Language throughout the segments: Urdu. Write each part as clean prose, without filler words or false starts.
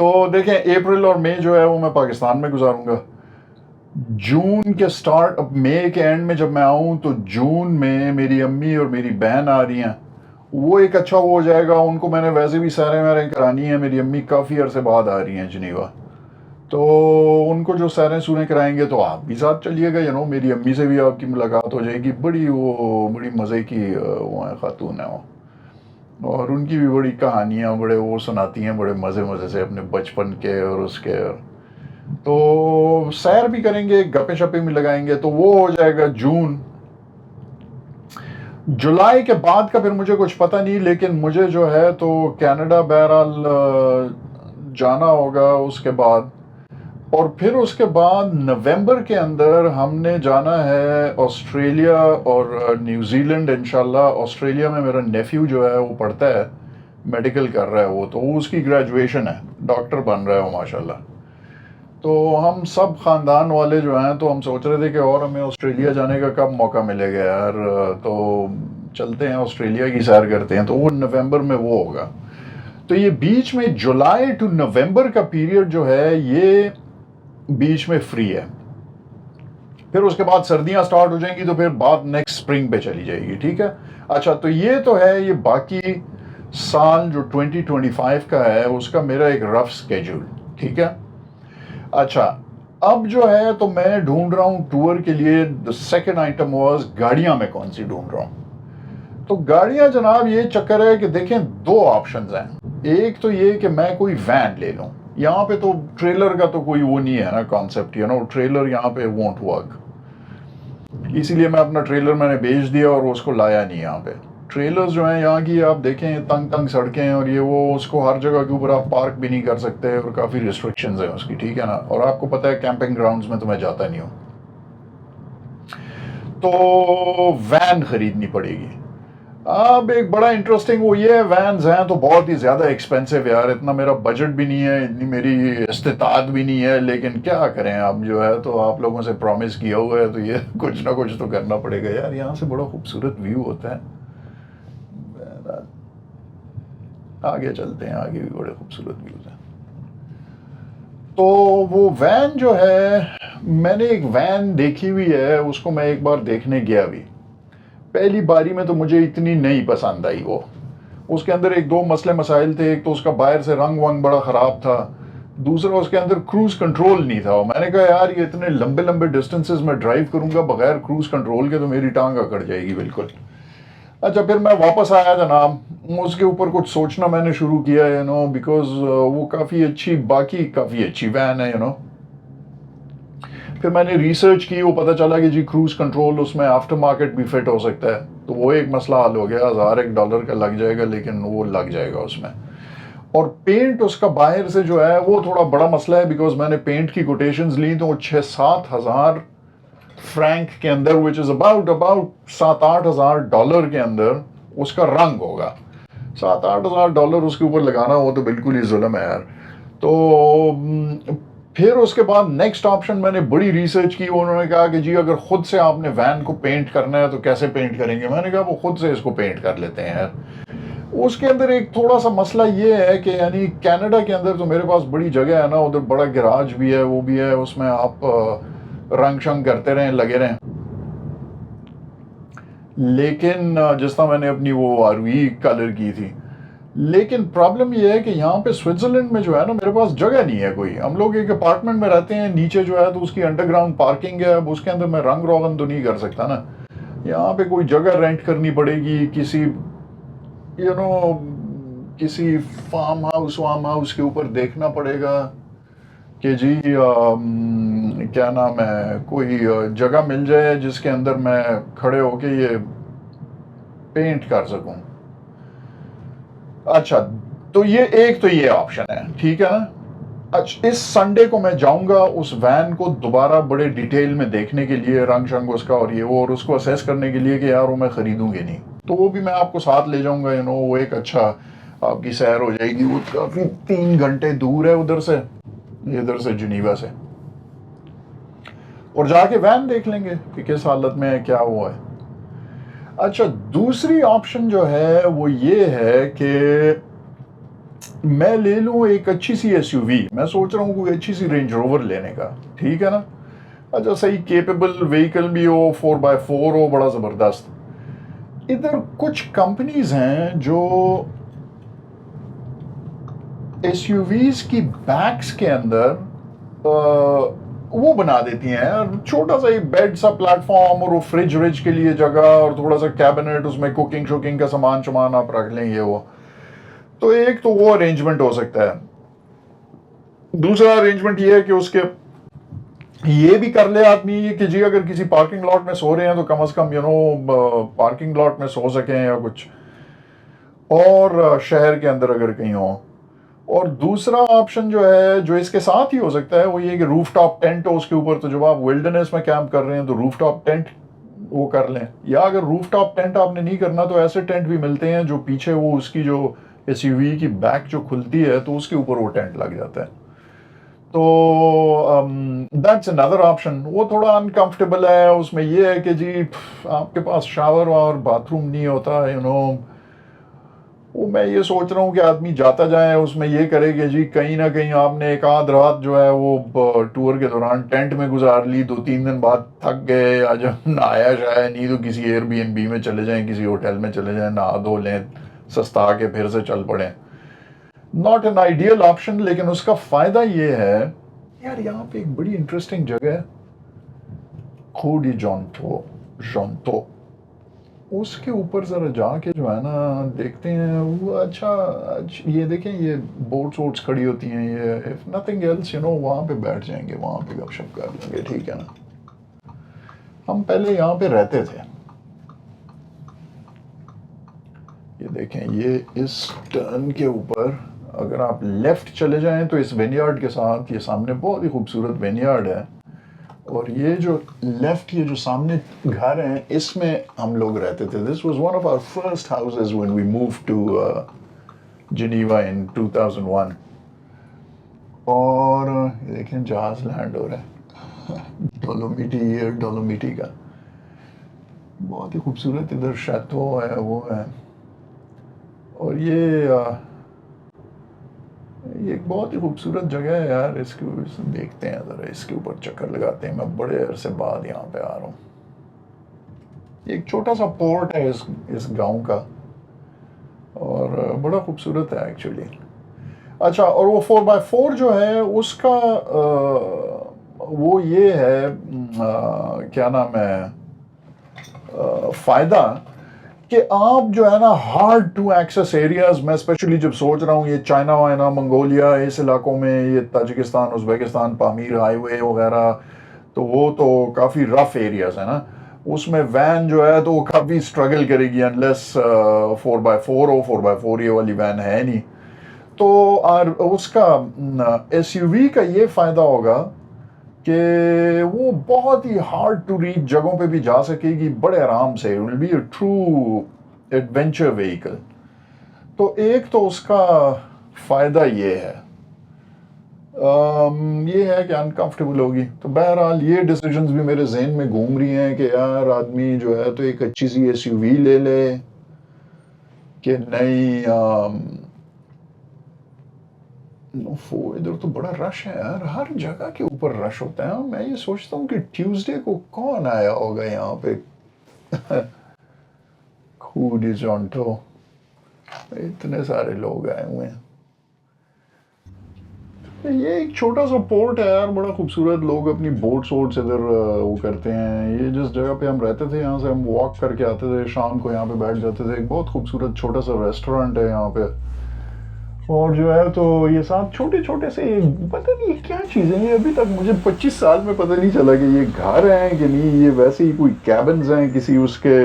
تو دیکھیں اپریل اور مئی جو ہے وہ میں پاکستان میں گزاروں گا. جون کے سٹارٹ مئی کے اینڈ میں جب میں آؤں تو جون میں میری امی اور میری بہن آ رہی ہیں. وہ ایک اچھا وہ ہو جائے گا. ان کو میں نے ویسے بھی سیریں ویریں کرانی ہیں. میری امی کافی عرصے بعد آ رہی ہیں جنیوا, تو ان کو جو سیریں سوریں کرائیں گے تو آپ بھی ساتھ چلیے گا. میری امی سے بھی آپ کی ملاقات ہو جائے گی. بڑی مزے کی وہ ہیں, خاتون ہیں وہ, اور ان کی بھی بڑی کہانیاں بڑے وہ سناتی ہیں بڑے مزے سے اپنے بچپن کے اور اس کے. تو سیر بھی کریں گے, گپے شپے بھی لگائیں گے. تو وہ ہو جائے گا جون. جولائی کے بعد کا پھر مجھے کچھ پتہ نہیں, لیکن مجھے جو ہے تو کینیڈا بہرحال جانا ہوگا اس کے بعد. اور پھر اس کے بعد نومبر کے اندر ہم نے جانا ہے آسٹریلیا اور نیوزی لینڈ انشاءاللہ. آسٹریلیا میں میرا نیفیو جو ہے وہ پڑھتا ہے, میڈیکل کر رہا ہے وہ, تو اس کی گریجویشن ہے, ڈاکٹر بن رہا ہے وہ ماشاءاللہ. تو ہم سب خاندان والے جو ہیں تو ہم سوچ رہے تھے کہ اور ہمیں آسٹریلیا جانے کا کب موقع ملے گا یار, تو چلتے ہیں آسٹریلیا کی سیر کرتے ہیں. تو وہ نومبر میں وہ ہوگا. تو یہ بیچ میں جولائی ٹو نومبر کا پیریڈ جو ہے یہ بیچ میں فری ہے. پھر اس کے بعد سردیاں سٹارٹ ہو جائیں گی تو پھر بات نیکسٹ سپرنگ پہ چلی جائے گی. ٹھیک ہے, اچھا تو یہ تو ہے یہ باقی سال جو 2025 کا ہے اس کا میرا ایک رف سکیجول. ٹھیک ہے, اچھا اب جو ہے تو میں ڈھونڈ رہا ہوں ٹور کے لیے. سیکنڈ آئٹم واز گاڑیاں میں کون سی ڈھونڈ رہا ہوں. تو گاڑیاں جناب یہ چکر ہے کہ دیکھیں دو آپشنز ہیں. ایک تو یہ کہ میں کوئی وین لے لوں. یہاں پہ تو ٹریلر کا تو کوئی وہ نہیں ہے نا کانسیپٹ, ٹریلر یہاں پہ وونٹ ورک. اسی لیے میں اپنا ٹریلر میں نے بیچ دیا اور اس کو لایا نہیں یہاں پہ. ٹریلرز جو ہیں یہاں کی آپ دیکھیں تنگ سڑکیں ہیں, اور یہ وہ اس کو ہر جگہ کے اوپر آپ پارک بھی نہیں کر سکتے, اور کافی ریسٹرکشنز ہیں اس کی. ٹھیک ہے نا, اور آپ کو پتہ ہے کیمپنگ گراؤنڈز میں تو میں جاتا نہیں ہوں. تو وین خریدنی پڑے گی. اب ایک بڑا انٹرسٹنگ وہ یہ ہے, وینز ہیں تو بہت ہی زیادہ ایکسپینسو یار. اتنا میرا بجٹ بھی نہیں ہے, اتنی میری استطاعت بھی نہیں ہے, لیکن کیا کریں اب جو ہے تو آپ لوگوں سے پرومس کیا ہوا ہے تو یہ کچھ نہ کچھ تو کرنا پڑے گا یار. یہاں سے بڑا خوبصورت ویو ہوتا ہے. آگے چلتے ہیں, آگے بھی بڑے خوبصورت ویوز ہیں. تو وہ وین جو ہے میں نے ایک وین دیکھی ہوئی ہے, اس کو میں ایک بار دیکھنے گیا بھی. پہلی باری میں تو مجھے اتنی نہیں پسند آئی وہ. اس کے اندر ایک دو مسئلے مسائل تھے. ایک تو اس کا باہر سے رنگ ونگ بڑا خراب تھا. دوسرا اس کے اندر کروز کنٹرول نہیں تھا. میں نے کہا یار یہ اتنے لمبے ڈسٹنسز میں ڈرائیو کروں گا بغیر کروز کنٹرول کے تو میری ٹانگ اکڑ جائے گی بالکل. اچھا پھر میں واپس آیا جناب, اس کے اوپر کچھ سوچنا میں نے شروع کیا بیکاز وہ کافی اچھی وین ہے پھر میں نے ریسرچ کی, وہ پتہ چلا کہ جی کروز کنٹرول اس میں آفٹر مارکیٹ بھی فٹ ہو سکتا ہے. تو وہ ایک مسئلہ حل ہو گیا. $1000 کا لگ جائے گا, لیکن وہ لگ جائے گا اس میں. اور پینٹ اس کا باہر سے جو ہے وہ تھوڑا بڑا مسئلہ ہے, بیکاز میں نے پینٹ کی کوٹیشنز لی تو 6-7 ہزار فرینک کے اندر, وچ از اباؤٹ $7-8 ہزار کے اندر اس کا رنگ ہوگا. $7-8 ہزار اس کے اوپر لگانا وہ تو بالکل ہی ظلم ہے یار. تو پھر اس کے بعد نیکسٹ آپشن میں نے بڑی ریسرچ کی. انہوں نے کہا کہ جی اگر خود سے آپ نے وین کو پینٹ کرنا ہے تو کیسے پینٹ کریں گے. میں نے کہا وہ خود سے اس کو پینٹ کر لیتے ہیں یار. اس کے اندر ایک تھوڑا سا مسئلہ یہ ہے کہ یعنی کینیڈا کے اندر تو میرے پاس بڑی جگہ ہے نا, ادھر بڑا گراج بھی ہے, وہ بھی ہے, اس میں آپ رنگ شنگ کرتے رہیں, لگے رہیں. لیکن جس طرح میں نے اپنی وہ آروی کلر کی تھی, لیکن پرابلم یہ ہے کہ یہاں پہ سوئٹزرلینڈ میں جو ہے نا میرے پاس جگہ نہیں ہے کوئی. ہم لوگ ایک اپارٹمنٹ میں رہتے ہیں, نیچے جو ہے تو اس کی انڈر گراؤنڈ پارکنگ ہے. اب اس کے اندر میں رنگ روغن تو نہیں کر سکتا نا. یہاں پہ کوئی جگہ رینٹ کرنی پڑے گی کسی کسی فارم ہاؤس کے اوپر دیکھنا پڑے گا کہ جی کیا نام ہے, کوئی جگہ مل جائے جس کے اندر میں کھڑے ہو کے یہ پینٹ کر سکوں. اچھا تو یہ آپشن ہے. ٹھیک ہے نا. اچھا اس سنڈے کو میں جاؤں گا اس وین کو دوبارہ بڑے ڈیٹیل میں دیکھنے کے لیے, رنگ شنگ اس کا اور یہ وہ, اور اس کو اسیس کرنے کے لیے کہ یار وہ میں خریدوں گی نہیں. تو وہ بھی میں آپ کو ساتھ لے جاؤں گا. وہ ایک اچھا آپ کی سیر ہو جائے گی. وہ کافی 3 گھنٹے دور ہے ادھر سے جنیوا سے, اور جا کے وین دیکھ لیں گے کہ کس حالت میں کیا ہوا ہے. اچھا دوسری آپشن جو ہے وہ یہ ہے کہ میں لے لوں ایک اچھی سی ایس یو وی، میں سوچ رہا ہوں کوئی اچھی سی رینج روور لینے کا، ٹھیک ہے نا، اچھا صحیح کیپیبل وہیکل بھی ہو، 4x4 ہو، بڑا زبردست. ادھر کچھ کمپنیز ہیں جو ایس یو ویز کی بیکس کے اندر وہ بنا دیتی ہیں چھوٹا سا ایک بیڈ سا پلیٹ فارم، اور وہ فریج وریج کے لیے جگہ، اور تھوڑا سا کیبنٹ، اس میں کوکنگ شوکنگ کا سامان شمان آپ رکھ لیں، یہ وہ. تو ایک تو وہ ارینجمنٹ ہو سکتا ہے. دوسرا ارینجمنٹ یہ ہے کہ اس کے یہ بھی کر لے آدمی کہ جی اگر کسی پارکنگ لاٹ میں سو رہے ہیں تو کم از کم پارکنگ لاٹ میں سو سکیں یا کچھ، اور شہر کے اندر اگر کہیں ہو. اور دوسرا آپشن جو ہے جو اس کے ساتھ ہی ہو سکتا ہے وہ یہ کہ روف ٹاپ ٹینٹ ہو اس کے اوپر. تو جب آپ ویلڈرنیس میں کیمپ کر رہے ہیں تو روف ٹاپ ٹینٹ وہ کر لیں، یا اگر روف ٹاپ ٹینٹ آپ نے نہیں کرنا تو ایسے ٹینٹ بھی ملتے ہیں جو پیچھے وہ اس کی جو ایس یو وی کی بیک جو کھلتی ہے تو اس کے اوپر وہ ٹینٹ لگ جاتا ہے. تو دیٹس اندر آپشن. وہ تھوڑا انکمفرٹیبل ہے، اس میں یہ ہے کہ جی آپ کے پاس شاور اور باتھ روم نہیں ہوتا، وہ میں یہ سوچ رہا ہوں کہ آدمی جاتا جائے اس میں یہ کرے کہ جی کہیں نہ کہیں آپ نے ایک آدھ رات جو ہے وہ ٹور کے دوران ٹینٹ میں گزار لی، 2-3 دن بعد تھک گئے، یا جب نہایا شایا نہیں تو کسی ایئر بی این بی میں چلے جائیں، کسی ہوٹل میں چلے جائیں، نہا دھو لیں، سستا کے پھر سے چل پڑیں. ناٹ این آئیڈیل آپشن، لیکن اس کا فائدہ یہ ہے یار یہاں پہ ایک بڑی انٹرسٹنگ جگہ ہے، خو ڈی جونتو. اس کے اوپر ذرا جا کے جو ہے نا دیکھتے ہیں وہ. اچھا یہ دیکھیں یہ بوٹس ووٹس کھڑی ہوتی ہیں، یہ if nothing else وہاں پہ بیٹھ جائیں گے، وہاں پہ گپ شپ کر لیں گے، ٹھیک ہے نا. ہم پہلے یہاں پہ رہتے تھے. یہ دیکھیں یہ اس ٹرن کے اوپر اگر آپ لیفٹ چلے جائیں تو اس وین یارڈ کے ساتھ یہ سامنے بہت ہی خوبصورت وین یارڈ ہے، اور یہ جو لیفٹ یہ جو سامنے گھر ہیں اس میں ہم لوگ رہتے تھے. This was one of our first houses when we move to Geneva in 2001. اور یہ دیکھیں جہاز لینڈ ہو رہا ہے ڈولومیٹی کا، بہت ہی خوبصورت. ادھر شیتو ہے، وہ ہے. اور یہ ایک بہت ہی خوبصورت جگہ ہے یار. اس کو دیکھتے ہیں ذرا، اس کے اوپر چکر لگاتے ہیں. میں بڑے عرصے بعد یہاں پہ آ رہا ہوں. ایک چھوٹا سا پورٹ ہے اس گاؤں کا، اور بڑا خوبصورت ہے ایکچولی. اچھا، اور وہ 4x4 جو ہے اس کا وہ یہ ہے کیا نام ہے فائدہ کہ آپ جو ہے نا ہارڈ ٹو ایکسیس ایریاز میں اسپیشلی جب سوچ رہا ہوں یہ چائنا وائنا منگولیا اس علاقوں میں، یہ تاجکستان ازبیکستان پامیر ہائی وے وغیرہ، تو وہ تو کافی رف ایریاز ہیں نا. اس میں وین جو ہے تو وہ کافی اسٹرگل کرے گی انلیس 4x4 ہو. 4x4 یہ والی وین ہے نہیں. تو اس کا ایس یو وی کا یہ فائدہ ہوگا کہ وہ بہت ہی ہارڈ ٹو ریچ جگہوں پہ بھی جا سکے گی بڑے آرام سے. Will be a true adventure vehicle. تو ایک تو اس کا فائدہ یہ ہے، یہ ہے کہ انکمفرٹیبل ہوگی. تو بہرحال یہ ڈیسیجنز بھی میرے ذہن میں گھوم رہی ہیں کہ یار آدمی جو ہے تو ایک اچھی سی ایس یو وی لے لے کہ نہیں. ادھر تو بڑا رش ہے یار، ہر جگہ کے اوپر رش ہوتا ہے. میں یہ سوچتا ہوں کہ ٹیوزڈے کو کون آیا ہوگا یہاں پہ خو ڈی جونٹو. اتنے سارے لوگ آئے ہوئے ہیں. یہ ایک چھوٹا سا پورٹ ہے یار، بڑا خوبصورت. لوگ اپنی بوٹس ووٹس ادھر وہ کرتے ہیں. یہ جس جگہ پہ ہم رہتے تھے یہاں سے ہم واک کر کے آتے تھے، شام کو یہاں پہ بیٹھ جاتے تھے. ایک بہت خوبصورت چھوٹا سا ریسٹورینٹ ہے یہاں پہ. اور جو ہے تو یہ ساتھ چھوٹے چھوٹے سے پتہ نہیں کیا چیزیں ہیں، ابھی تک مجھے 25 سال میں پتہ نہیں چلا کہ یہ گھر ہیں کہ نہیں، یہ ویسے ہی کوئی کیبنز ہیں کسی اس کے.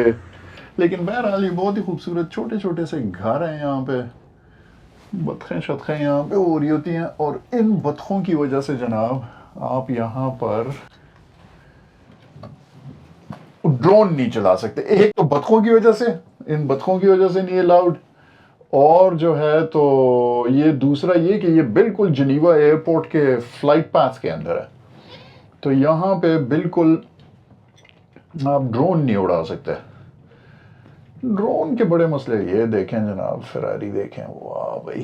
لیکن بہرحال یہ بہت ہی خوبصورت چھوٹے چھوٹے سے گھر ہیں یہاں پہ. بطخیں شطخیں یہاں پہ ہو رہی ہوتی ہیں، اور ان بطخوں کی وجہ سے جناب آپ یہاں پر ڈرون نہیں چلا سکتے. ایک تو بطخوں کی وجہ سے، ان بطخوں کی وجہ سے نہیں الاؤڈ. اور جو ہے تو یہ دوسرا یہ کہ یہ بالکل جنیوا ایئرپورٹ کے فلائٹ پاتھ کے اندر ہے. تو یہاں پہ بالکل آپ ڈرون نہیں اڑا سکتے. ڈرون کے بڑے مسئلے. یہ دیکھیں جناب فراری دیکھیں، واہ بھائی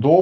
2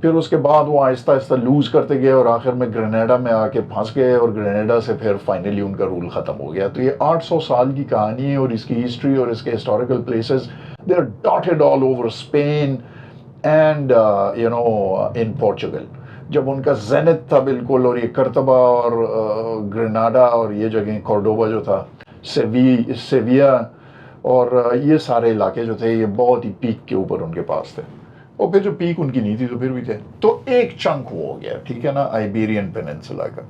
پھر اس کے بعد وہ آہستہ آہستہ لوز کرتے گئے اور آخر میں گرینیڈا میں آ کے پھنس گئے اور گرینیڈا سے پھر فائنلی ان کا رول ختم ہو گیا. تو یہ 800 سال کی کہانی ہے اور اس کی ہسٹری اور اس کے historical places they are dotted all over Spain and in Portugal. جب ان کا زینت تھا بالکل، اور یہ کرتبہ اور گریناڈا اور یہ جگہیں، کورڈوبا جو تھا، سیویا اور یہ سارے علاقے جو تھے یہ بہت ہی پیک کے اوپر ان کے پاس تھے. اور پھر جو پیک ان کی نہیں تھی تو پھر بھی تھے. تو ایک چنک وہ ہو گیا، ٹھیک ہے نا، آئیبیرین پیننسولا کا.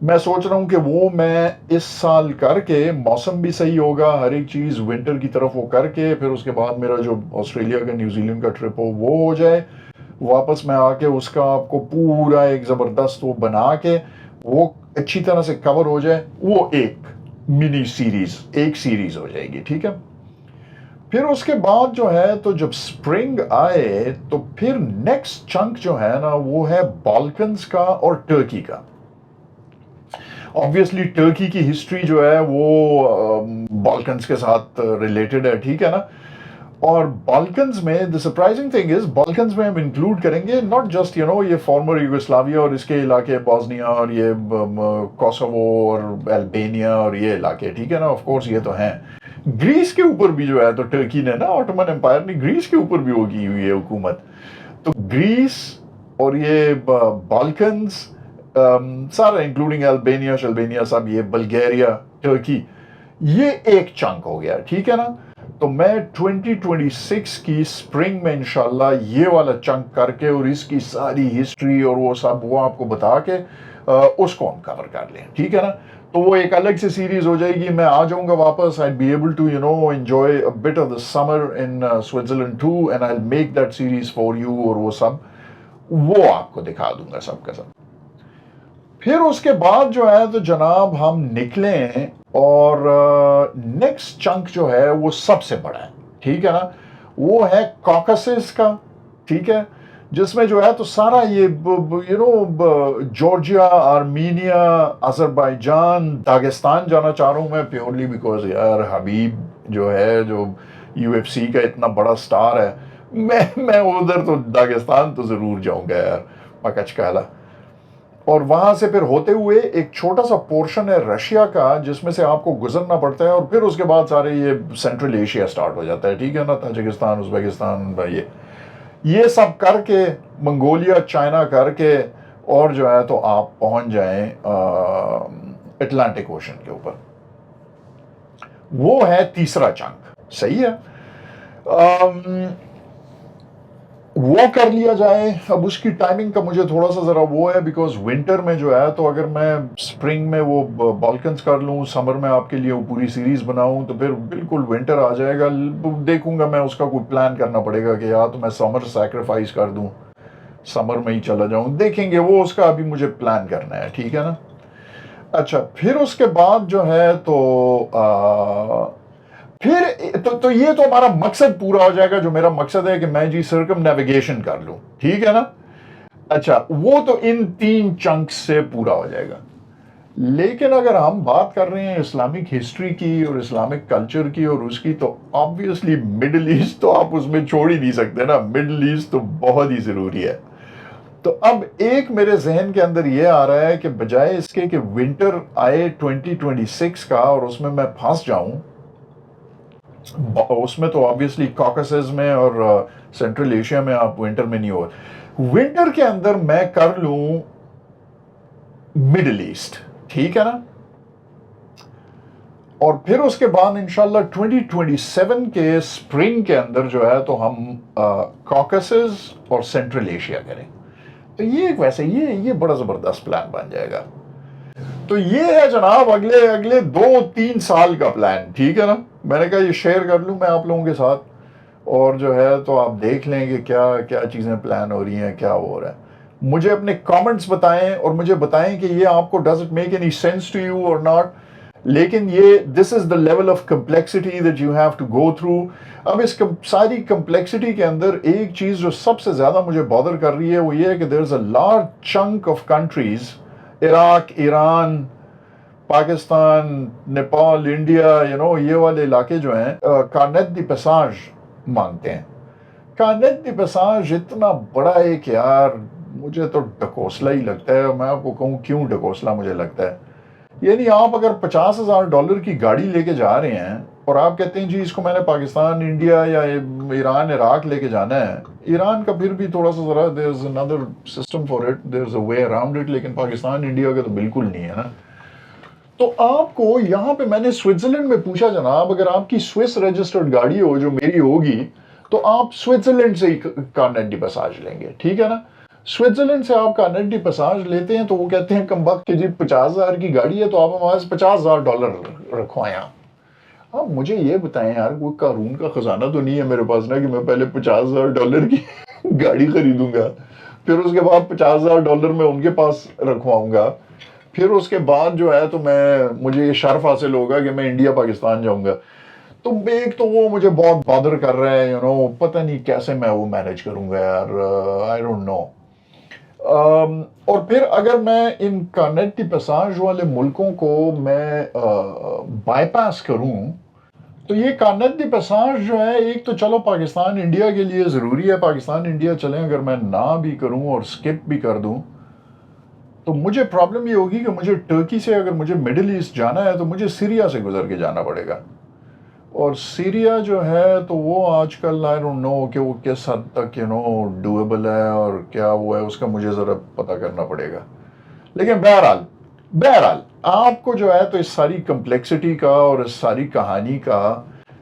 میں سوچ رہا ہوں کہ وہ میں اس سال کر کے، موسم بھی صحیح ہوگا، ہر ایک چیز ونٹر کی طرف وہ کر کے، پھر اس کے بعد میرا جو آسٹریلیا کا نیوزی لینڈ کا ٹرپ ہو وہ ہو جائے. واپس میں آ کے اس کا آپ کو پورا ایک زبردست وہ بنا کے وہ اچھی طرح سے کور ہو جائے. وہ ایک منی سیریز، ایک سیریز ہو جائے گی، ٹھیک ہے. پھر اس کے بعد جو ہے تو جب سپرنگ آئے تو پھر نیکسٹ چنک جو ہے نا وہ ہے بالکنز کا اور ٹرکی کا. آبویسلی ٹرکی کی ہسٹری جو ہے وہ بالکنز کے ساتھ ریلیٹڈ ہے، ٹھیک ہے نا. اور بالکنز میں the surprising thing is بالکنز میں ہم انکلوڈ کریں گے not just یہ فارمر یوگوسلاویا اور اس کے علاقے، بوسنیا اور یہ کوسوو اور البینیا اور یہ علاقے، ٹھیک ہے نا. آف کورس یہ تو ہیں. گریس کے اوپر بھی جو ہے تو ٹرکی نے نا، آٹومن امپائر نے گریس کے اوپر بھی وہ کی ہوئی ہے حکومت. تو گریس اور یہ بالکنز سارا انکلوڈنگ البینیا شلبینیا سب، یہ بلگیریا، ٹرکی، یہ ایک چنک ہو گیا، ٹھیک ہے نا. تو میں 2026 کی سپرنگ میں انشاءاللہ یہ والا چنک کر کے اور اس کی ساری ہسٹری اور وہ سب وہ آپ کو بتا کے اس کو ہم کور کر لیں، ٹھیک ہے نا. تو وہ ایک الگ سے سیریز ہو جائے گی. میں آ جاؤں گا واپس. I'd be able to enjoy a bit of the summer in Switzerland too and I'll make that series for you اور وہ سب وہ آپ کو دکھا دوں گا سب کا سب. پھر اس کے بعد جو ہے تو جناب ہم نکلیں اور نیکسٹ چنک جو ہے وہ سب سے بڑا ہے، ٹھیک ہے نا. وہ ہے کاکسس کا، ٹھیک ہے، جس میں جو ہے تو سارا یہ جارجیا، آرمینیا، آذربائیجان، داغستان جانا چاہ رہا ہوں میں پیورلی بیکاز یار حبیب جو ہے جو UFC کا اتنا بڑا سٹار ہے، میں ادھر تو داغستان تو ضرور جاؤں گا یار، مکچکالا. اور وہاں سے پھر ہوتے ہوئے ایک چھوٹا سا پورشن ہے رشیا کا جس میں سے آپ کو گزرنا پڑتا ہے اور پھر اس کے بعد سارے یہ سینٹرل ایشیا سٹارٹ ہو جاتا ہے، ٹھیک ہے نا. تاجکستان، ازبکستان، یہ سب کر کے، منگولیا، چائنا کر کے، اور جو ہے تو آپ پہنچ جائیں اٹلانٹک اوشن کے اوپر. وہ ہے تیسرا چنک، صحیح ہے. وہ کر لیا جائے. اب اس کی ٹائمنگ کا مجھے تھوڑا سا ذرا وہ ہے بیکاز ونٹر میں جو ہے تو اگر میں سپرنگ میں وہ بالکنز کر لوں، سمر میں آپ کے لیے وہ پوری سیریز بناؤں تو پھر بالکل ونٹر آ جائے گا. دیکھوں گا میں اس کا کوئی پلان کرنا پڑے گا کہ یا تو میں سمر سیکریفائز کر دوں، سمر میں ہی چلا جاؤں، دیکھیں گے وہ، اس کا ابھی مجھے پلان کرنا ہے، ٹھیک ہے نا. اچھا پھر اس کے بعد جو ہے تو پھر تو یہ تو ہمارا مقصد پورا ہو جائے گا. جو میرا مقصد ہے کہ میں جی سرکم نیویگیشن کر لوں، ٹھیک ہے نا. اچھا وہ تو ان 3 چنکس سے پورا ہو جائے گا. لیکن اگر ہم بات کر رہے ہیں اسلامک ہسٹری کی اور اسلامک کلچر کی اور اس کی، تو آبویسلی مڈل ایسٹ تو آپ اس میں چھوڑ ہی نہیں سکتے نا. مڈل ایسٹ تو بہت ہی ضروری ہے. تو اب ایک میرے ذہن کے اندر یہ آ رہا ہے کہ بجائے اس کے کہ ونٹر آئے 2026 کا اور اس میں پھنس جاؤں، اس میں تو آبویسلی کاکسز میں اور سینٹرل ایشیا میں آپ ونٹر میں نہیں ہو. ونٹر کے اندر میں کر لوں مڈل ایسٹ، ٹھیک ہے نا. اور پھر اس کے بعد انشاءاللہ 2027 کے سپرنگ کے اندر جو ہے تو ہم کاکسز اور سینٹرل ایشیا کریں. تو یہ ویسے یہ بڑا زبردست پلان بن جائے گا. تو یہ ہے جناب اگلے 2-3 سال کا پلان، ٹھیک ہے نا. میں نے کہا یہ شیئر کر لوں میں آپ لوگوں کے ساتھ، اور جو ہے تو آپ دیکھ لیں کہ کیا کیا چیزیں پلان ہو رہی ہیں، کیا ہو رہا ہے. مجھے اپنے کامنٹس بتائیں اور مجھے بتائیں کہ یہ آپ کو does it make any sense to you or not. لیکن یہ this is the level of complexity that you have to go through. اب اس ساری کمپلیکسٹی کے اندر ایک چیز جو سب سے زیادہ مجھے بادر کر رہی ہے وہ یہ ہے کہ there is a large chunk of countries, Iraq, Iran, Pakistan, Nepal, India, یہ والے علاقے جو ہیں کارنیٹ دی پیساج مانگتے ہیں. کانت دی پساج اتنا بڑا ہے کہ یار مجھے تو ڈکوسلا ہی لگتا ہے. میں آپ کو کہوں کیوں ڈکوسلا مجھے لگتا ہے. یعنی آپ اگر $50,000 کی گاڑی لے کے جا رہے ہیں اور آپ کہتے ہیں جی اس کو میں نے پاکستان انڈیا یا ایران عراق لے کے جانا ہے. ایران کا پھر بھی تھوڑا سا ذرا there is another system for it, there is a way around it, لیکن پاکستان انڈیا کا تو بالکل نہیں ہے نا. تو آپ کو یہاں پہ میں نے سوئٹزرلینڈ میں پوچھا جناب اگر آپ کی سوئس رجسٹرڈ گاڑی ہو جو میری ہوگی تو آپ سوئٹزرلینڈ سے ہی کارنیٹ ڈی پساج لیں گے, ٹھیک ہے نا. سوئٹزرلینڈ سے آپ کارنیٹ ڈی پساج لیتے ہیں تو وہ کہتے ہیں کم وقت کہ جی 50,000 کی گاڑی ہے تو آپ ہمارے سے $50,000 رکھوائیں. آپ مجھے یہ بتائیں یار کوئی قارون کا خزانہ تو نہیں ہے میرے پاس نا کہ میں پہلے $50,000 کی گاڑی خریدوں گا, پھر اس کے بعد $50,000 میں ان کے پاس رکھواؤں گا, پھر اس کے بعد جو ہے تو مجھے یہ شرف حاصل ہوگا کہ میں انڈیا پاکستان جاؤں گا. تو ایک تو وہ مجھے بہت بادر کر رہا ہے پتہ نہیں کیسے میں وہ مینیج کروں گا یار, آئی ڈونٹ نو. اور پھر اگر میں ان کارنیٹ ڈی پساج والے ملکوں کو میں بائی پاس کروں تو یہ کارنیٹ دی پساج جو ہے ایک تو چلو پاکستان انڈیا کے لیے ضروری ہے, پاکستان انڈیا چلیں, اگر میں نہ بھی کروں اور سکپ بھی کر دوں تو مجھے پرابلم یہ ہوگی کہ مجھے ٹرکی سے اگر مجھے مڈل ایسٹ جانا ہے تو مجھے سیریا سے گزر کے جانا پڑے گا. اور سیریا جو ہے تو وہ آج کل آئی ڈونٹ نو کہ وہ کس حد تک ڈویبل ہے اور کیا وہ ہے, اس کا مجھے ذرا پتہ کرنا پڑے گا. لیکن بہرحال آپ کو جو ہے تو اس ساری کمپلیکسٹی کا اور اس ساری کہانی کا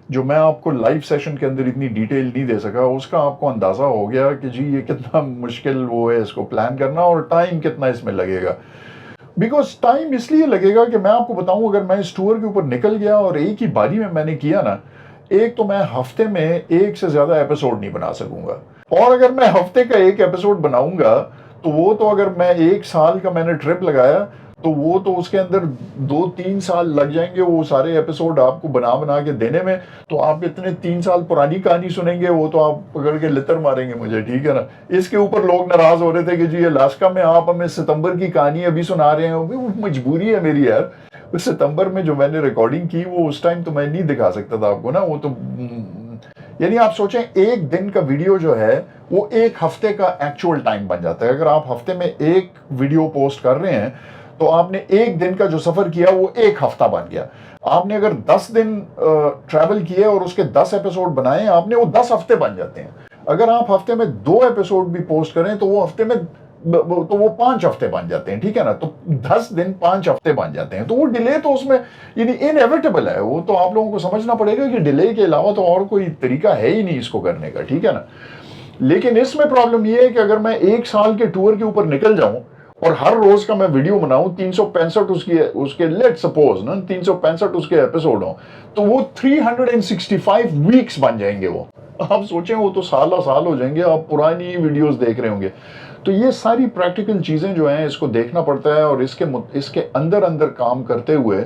جو میں آپ کو لائیو سیشن کے اندر اتنی ڈیٹیل نہیں دے سکا, اس کا آپ کو اندازہ ہو گیا کہ جی یہ کتنا مشکل وہ ہے اس کو پلان کرنا اور ٹائم کتنا اس میں لگے گا. بیکاز ٹائم اس لیے لگے گا کہ میں آپ کو بتاؤں اگر میں اس ٹور کے اوپر نکل گیا اور ایک ہی باری میں نے کیا نا, ایک تو میں ہفتے میں ایک سے زیادہ ایپیسوڈ نہیں بنا سکوں گا, اور اگر میں ہفتے کا ایک ایپیسوڈ بناؤں گا تو وہ تو اگر میں 1 سال کا میں نے ٹرپ لگایا تو وہ تو اس کے اندر 2-3 سال لگ جائیں گے وہ سارے ایپیسوڈ آپ کو بنا کے دینے میں. تو آپ اتنے 3 سال پرانی کہانی سنیں گے وہ تو آپ پکڑ کے لتر ماریں گے مجھے, ٹھیک ہے نا. اس کے اوپر لوگ ناراض ہو رہے تھے کہ جی الاسکا میں آپ ہمیں ستمبر کی کہانی ابھی سنا رہے ہیں. وہ مجبوری ہے میری یار, ستمبر میں جو میں نے ریکارڈنگ کی وہ اس ٹائم تو میں نہیں دکھا سکتا تھا آپ کو نا. وہ تو یعنی آپ سوچیں ایک دن کا ویڈیو جو ہے وہ ایک ہفتے کا ایکچوئل ٹائم بن جاتا ہے. اگر آپ ہفتے میں ایک ویڈیو پوسٹ کر رہے ہیں تو آپ نے ایک دن کا جو سفر کیا وہ ایک ہفتہ بن گیا. آپ نے اگر 10 دن ٹریول کیے اور اس کے 10 ایپیسوڈ بنائے آپ نے, وہ 10 ہفتے بن جاتے ہیں. اگر آپ ہفتے میں 2 ایپیسوڈ بھی پوسٹ کریں تو وہ ہفتے میں تو وہ 5 ہفتے بن جاتے ہیں, ٹھیک ہے نا. تو 10 دن 5 ہفتے بن جاتے ہیں. تو وہ ڈیلے تو اس میں یعنی انیویٹیبل ہے, وہ تو آپ لوگوں کو سمجھنا پڑے گا کہ ڈیلے کے علاوہ تو اور کوئی طریقہ ہے ہی نہیں اس کو کرنے کا, ٹھیک ہے نا. لیکن اس میں پرابلم یہ ہے کہ اگر میں 1 سال کے ٹور کے اوپر نکل جاؤں اور ہر روز کا میں ویڈیو بناؤں, 365 اس کے لیٹ سپوز نا 365 اس کے ایپیسوڈ ہوں, تو وہ 365 ویکس بن جائیں گے. وہ آپ سوچیں وہ تو سالہ سال ہو جائیں گے, آپ پرانی ویڈیوز دیکھ رہے ہوں گے. تو یہ ساری پریکٹیکل چیزیں جو ہیں اس کو دیکھنا پڑتا ہے, اور اس کے اندر کام کرتے ہوئے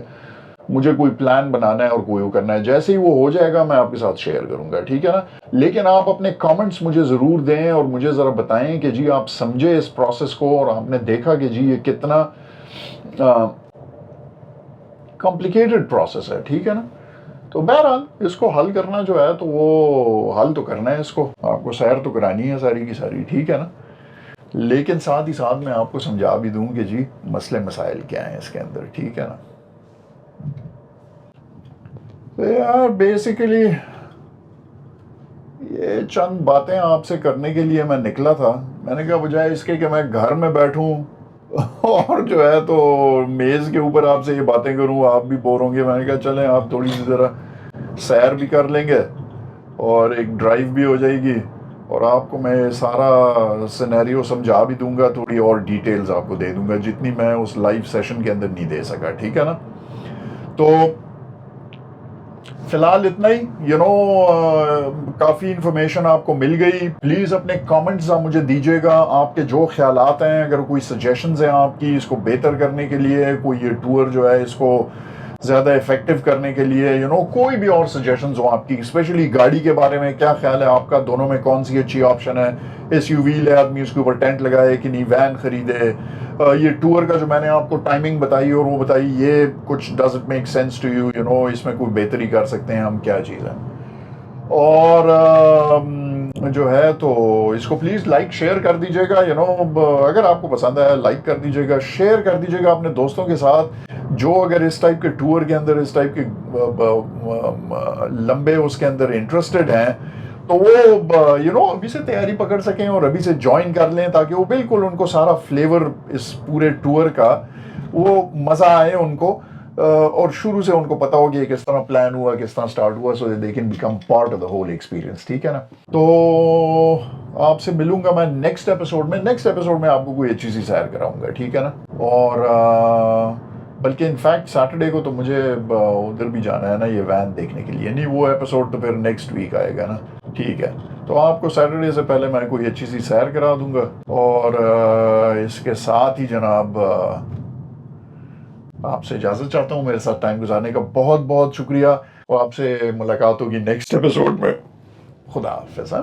مجھے کوئی پلان بنانا ہے اور کوئی وہ کرنا ہے. جیسے ہی وہ ہو جائے گا میں آپ کے ساتھ شیئر کروں گا, ٹھیک ہے نا. لیکن آپ اپنے کامنٹس مجھے ضرور دیں اور مجھے ذرا بتائیں کہ جی آپ سمجھے اس پروسیس کو اور آپ نے دیکھا کہ جی یہ کتنا کمپلیکیٹڈ پروسیس ہے, ٹھیک ہے نا. تو بہرحال اس کو حل کرنا جو ہے تو وہ حل تو کرنا ہے, اس کو آپ کو سیر تو کرانی ہے ساری کی ساری, ٹھیک ہے نا. لیکن ساتھ ہی ساتھ میں آپ کو سمجھا بھی دوں کہ جی مسئلے مسائل کیا ہیں اس کے اندر, ٹھیک ہے نا. یار بیسیکلی یہ چند باتیں آپ سے کرنے کے لیے میں نکلا تھا. میں نے کہا بجائے اس کے کہ میں گھر میں بیٹھوں اور جو ہے تو میز کے اوپر آپ سے یہ باتیں کروں, آپ بھی بور ہوں گے, میں نے کہا چلیں آپ تھوڑی سی ذرا سیر بھی کر لیں گے اور ایک ڈرائیو بھی ہو جائے گی, اور آپ کو میں سارا سینیریو سمجھا بھی دوں گا, تھوڑی اور ڈیٹیلز آپ کو دے دوں گا جتنی میں اس لائیو سیشن کے اندر نہیں دے سکا, ٹھیک ہے نا. تو فی الحال اتنا ہی, کافی انفارمیشن آپ کو مل گئی. پلیز اپنے کامنٹس مجھے دیجیے گا, آپ کے جو خیالات ہیں, اگر کوئی سجیشنز ہیں آپ کی اس کو بہتر کرنے کے لیے, کوئی یہ ٹور جو ہے اس کو زیادہ افیکٹو کرنے کے لیے, کوئی بھی اور سجیشنز ہوں آپ کی, اسپیشلی گاڑی کے بارے میں کیا خیال ہے آپ کا, دونوں میں کون سی اچھی آپشن ہے. ایس یو وی لے آدمی اس کے اوپر ٹینٹ لگائے کہ نہیں, وین خریدے, یہ ٹور کا جو میں نے آپ کو ٹائمنگ بتائی اور وہ بتائی یہ کچھ does it make sense to you, اس میں کوئی بہتری کر سکتے ہیں ہم, کیا چیز ہے. اور جو ہے تو اس کو پلیز لائک شیئر کر دیجیے گا. اگر آپ کو پسند آیا لائک کر دیجیے گا, شیئر کر دیجیے گا اپنے دوستوں کے ساتھ جو اگر اس ٹائپ کے ٹور کے اندر, اس ٹائپ کے لمبے اس کے اندر انٹرسٹڈ ہیں, تو وہ ابھی سے تیاری پکڑ سکیں اور ابھی سے جوائن کر لیں, تاکہ وہ بالکل ان کو سارا فلیور اس پورے ٹور کا وہ مزہ آئے ان کو, اور شروع سے ان کو پتا ہو کہ یہ کس طرح پلان ہوا, کس طرح سٹارٹ ہوا, so they can become part of the whole experience. ٹھیک ہے نا. تو آپ سے ملوں گا میں نیکسٹ ایپیسوڈ میں. نیکسٹ ایپیسوڈ میں آپ کو کوئی اچھی سی سیر کراؤں گا. ٹھیک ہے نا. اور بلکہ انفیکٹ سیٹرڈے کو تو مجھے ادھر بھی جانا ہے نا, یہ وین دیکھنے کے لیے. نہیں, وہ ایپیسوڈ تو پھر نیکسٹ ویک آئے گا نا. ٹھیک ہے. تو آپ کو سیٹرڈے سے پہلے میں کوئی اچھی سی سیر کرا دوں گا, اور اس کے ساتھ ہی جناب آپ سے اجازت چاہتا ہوں. میرے ساتھ ٹائم گزارنے کا بہت بہت شکریہ, اور آپ سے ملاقات ہوگی نیکسٹ ایپیسوڈ میں. خدا حافظ.